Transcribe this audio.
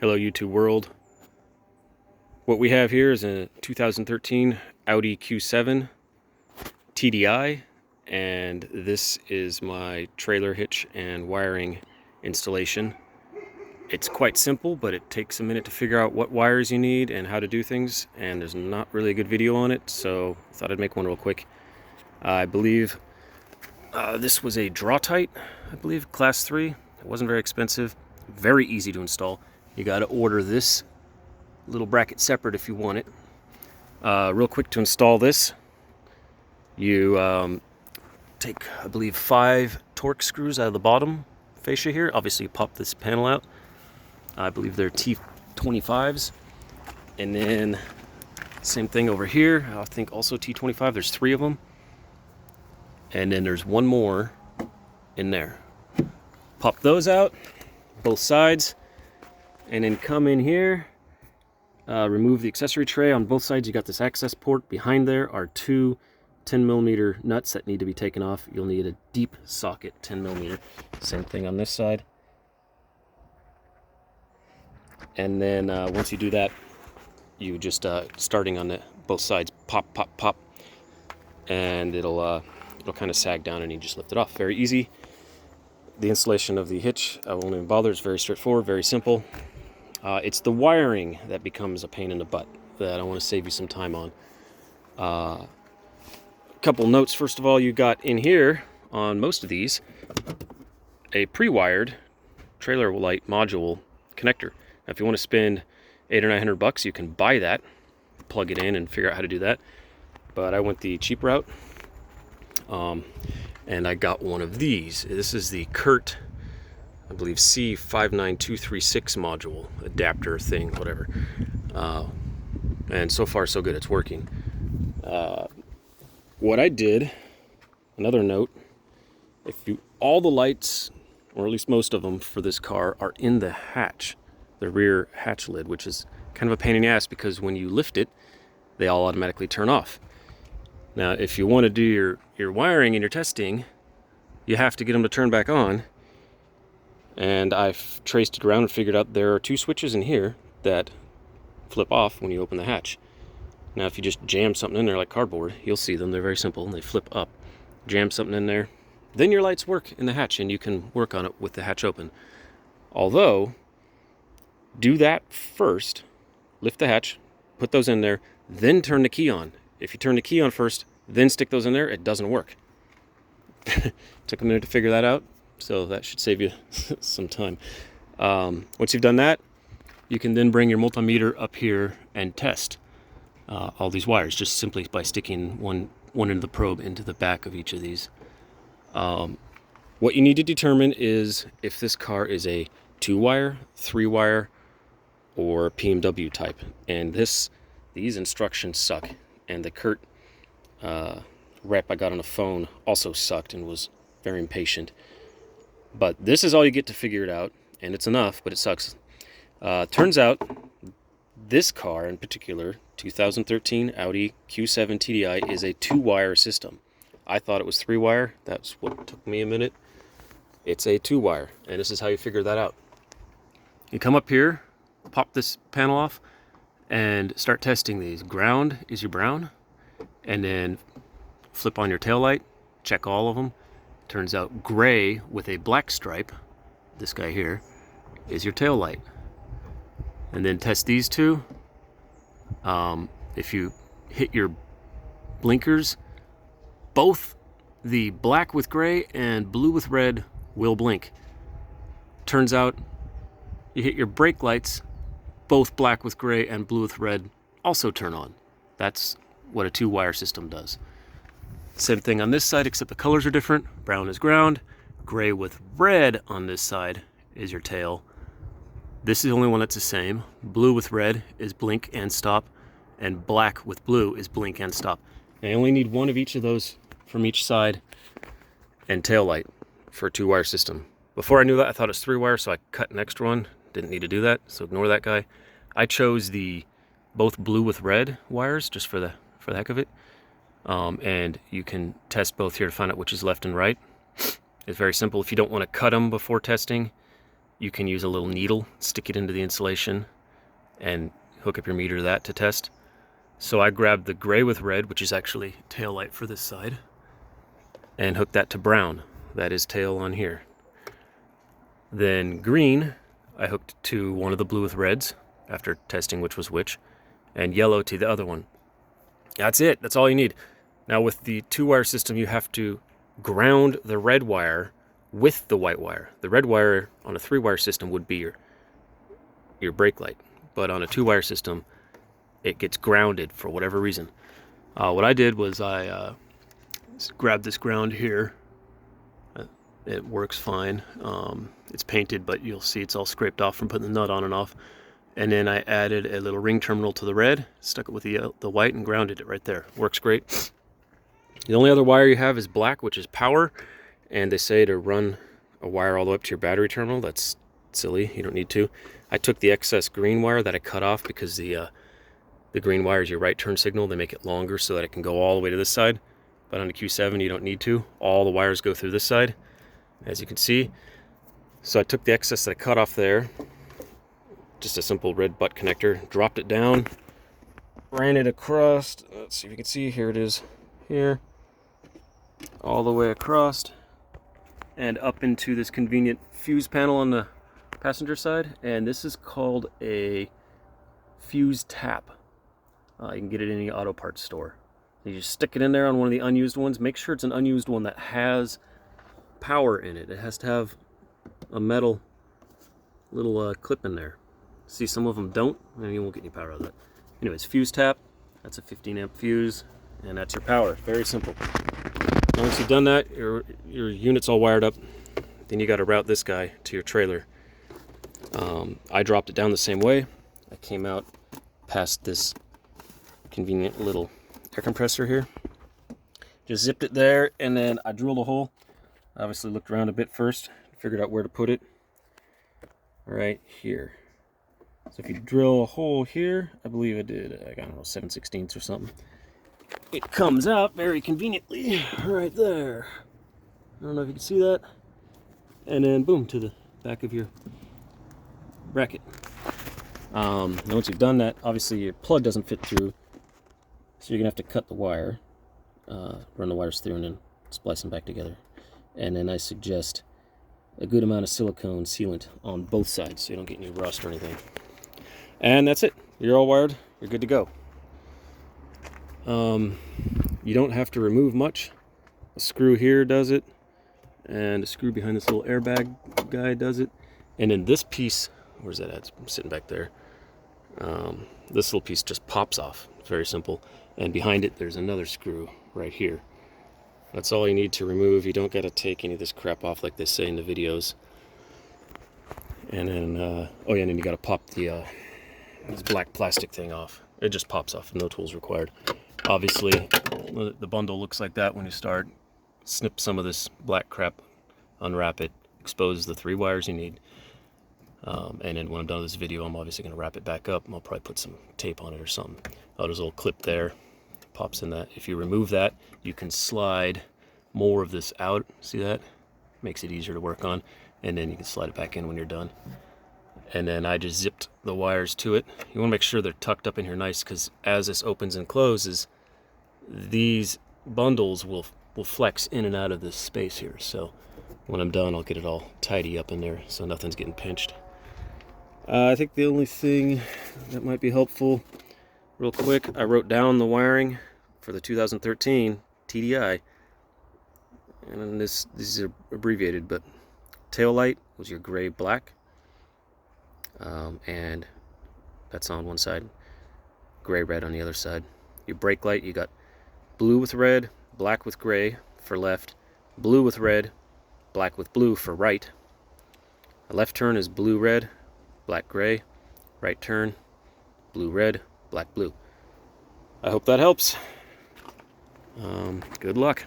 Hello YouTube world. What we have here is a 2013 Audi Q7 TDI, and this is my trailer hitch and wiring installation. It's quite simple, but it takes a minute to figure out what wires you need and how to do things, and there's not really a good video on it, so I thought I'd make one real quick. I believe this was a Draw-Tite, I believe, class 3. It wasn't very expensive, very easy to install. You got to order this little bracket separate if you want it. Real quick to install this, you take, I believe, 5 Torx screws out of the bottom fascia here. Obviously, you pop this panel out. I believe they're T25s. And then same thing over here. I think also T25. There's 3 of them. And then there's one more in there. Pop those out, both sides. And then come in here, remove the accessory tray. On both sides you got this access port. Behind there are 2 10mm nuts that need to be taken off. You'll need a deep socket 10mm. Same thing on this side. And then once you do that, you just starting on both sides, pop, pop, pop, and it'll kind of sag down and you just lift it off. Very easy. The installation of the hitch, I won't even bother. It's very straightforward, very simple. It's the wiring that becomes a pain in the butt that I want to save you some time on. A couple notes. First of all, you got in here on most of these a pre-wired trailer light module connector. Now, if you want to spend $800 or $900, you can buy that, plug it in, and figure out how to do that. But I went the cheap route, and I got one of these. This is the Curt, I believe, C59236 module, adapter thing, whatever. And so far so good, it's working. What I did, another note, all the lights, or at least most of them for this car, are in the hatch, the rear hatch lid, which is kind of a pain in the ass because when you lift it, they all automatically turn off. Now, if you want to do your wiring and your testing, you have to get them to turn back on. And I've traced it around and figured out there are 2 switches in here that flip off when you open the hatch. Now, if you just jam something in there like cardboard, you'll see them. They're very simple and they flip up. Jam something in there, then your lights work in the hatch and you can work on it with the hatch open. Although, do that first, lift the hatch, put those in there, then turn the key on. If you turn the key on first, then stick those in there, it doesn't work. Took a minute to figure that out, so that should save you some time. Once you've done that, you can then bring your multimeter up here and test all these wires, just simply by sticking one end of the probe into the back of each of these. What you need to determine is if this car is a 2-wire, 3-wire, or PMW type. And these instructions suck. And the Curt rep I got on the phone also sucked and was very impatient. But this is all you get to figure it out, and it's enough, but it sucks. Turns out this car in particular, 2013 Audi Q7 TDI, is a 2-wire system. I thought it was 3-wire. That's what took me a minute. It's a 2-wire, and this is how you figure that out. You come up here, pop this panel off, and start testing these. Ground is your brown, and then flip on your tail light, check all of them. Turns out gray with a black stripe, this guy here, is your tail light. And then test these 2. If you hit your blinkers, both the black with gray and blue with red will blink. Turns out you hit your brake lights, both black with gray and blue with red also turn on. That's what a 2-wire system does. Same thing on this side, except the colors are different. Brown is ground, gray with red on this side is your tail. This is the only one that's the same. Blue with red is blink and stop, and black with blue is blink and stop. I only need one of each of those from each side and tail light for a 2-wire system. Before I knew that, I thought it was 3-wire, so I cut an extra one. Didn't need to do that, so ignore that guy. I chose both blue with red wires just for the heck of it. And you can test both here to find out which is left and right. It's very simple. If you don't want to cut them before testing, you can use a little needle, stick it into the insulation, and hook up your meter to that to test. So I grabbed the gray with red, which is actually tail light for this side, and hooked that to brown. That is tail on here. Then green, I hooked to one of the blue with reds after testing which was which, and yellow to the other one. That's it. That's all you need. Now with the 2-wire system, you have to ground the red wire with the white wire. The red wire on a 3-wire system would be your brake light, but on a 2-wire system, it gets grounded for whatever reason. What I did was I grabbed this ground here. It works fine. It's painted, but you'll see it's all scraped off from putting the nut on and off. And then I added a little ring terminal to the red, stuck it with the white, and grounded it right there. Works great. The only other wire you have is black, which is power. And they say to run a wire all the way up to your battery terminal. That's silly. You don't need to. I took the excess green wire that I cut off because the green wire is your right turn signal. They make it longer so that it can go all the way to this side. But on the Q7, you don't need to. All the wires go through this side, as you can see. So I took the excess that I cut off there, just a simple red butt connector, dropped it down, ran it across. Let's see if you can see. Here it is. Here. All the way across and up into this convenient fuse panel on the passenger side. And this is called a fuse tap. You can get it in any auto parts store. You just stick it in there on one of the unused ones. Make sure it's an unused one that has power in it. It has to have a metal little clip in there. See, some of them don't, and you won't get any power out of that. Anyways, fuse tap. That's a 15 amp fuse, and that's your power. Very simple. Once you've done that, your unit's all wired up. Then you got to route this guy to your trailer. I dropped it down the same way. I came out past this convenient little air compressor here. Just zipped it there, and then I drilled a hole. Obviously looked around a bit first, figured out where to put it. Right here. So if you drill a hole here, I believe I did, I don't know, 7/16 or something. It comes out very conveniently right there. I don't know if you can see that. And then boom, to the back of your bracket. Now once you've done that, obviously your plug doesn't fit through, so you're gonna have to cut the wire, run the wires through, and then splice them back together. And then I suggest a good amount of silicone sealant on both sides so you don't get any rust or anything. And that's it. You're all wired. You're good to go. You don't have to remove much. A screw here does it, and a screw behind this little airbag guy does it. And then this piece, where's that at? It's sitting back there. This little piece just pops off. It's very simple. And behind it, there's another screw right here. That's all you need to remove. You don't got to take any of this crap off like they say in the videos. And then, oh yeah, and then you got to pop the this black plastic thing off. It just pops off. No tools required. Obviously, the bundle looks like that when you start. Snip some of this black crap, unwrap it, expose the 3 wires you need. And then when I'm done with this video, I'm obviously going to wrap it back up. I'll probably put some tape on it or something. Oh, there's a little clip there. Pops in that. If you remove that, you can slide more of this out. See that? Makes it easier to work on. And then you can slide it back in when you're done. And then I just zipped the wires to it. You want to make sure they're tucked up in here nice, because as this opens and closes, these bundles will flex in and out of this space here. So when I'm done, I'll get it all tidy up in there so nothing's getting pinched. I think the only thing that might be helpful, real quick, I wrote down the wiring for the 2013 TDI. And these are abbreviated, but tail light was your gray black. And that's on one side, gray red on the other side. Your brake light, you got blue with red, black with gray for left, blue with red, black with blue for right. A left turn is blue red, black gray. Right turn, blue red, black blue. I hope that helps. Good luck.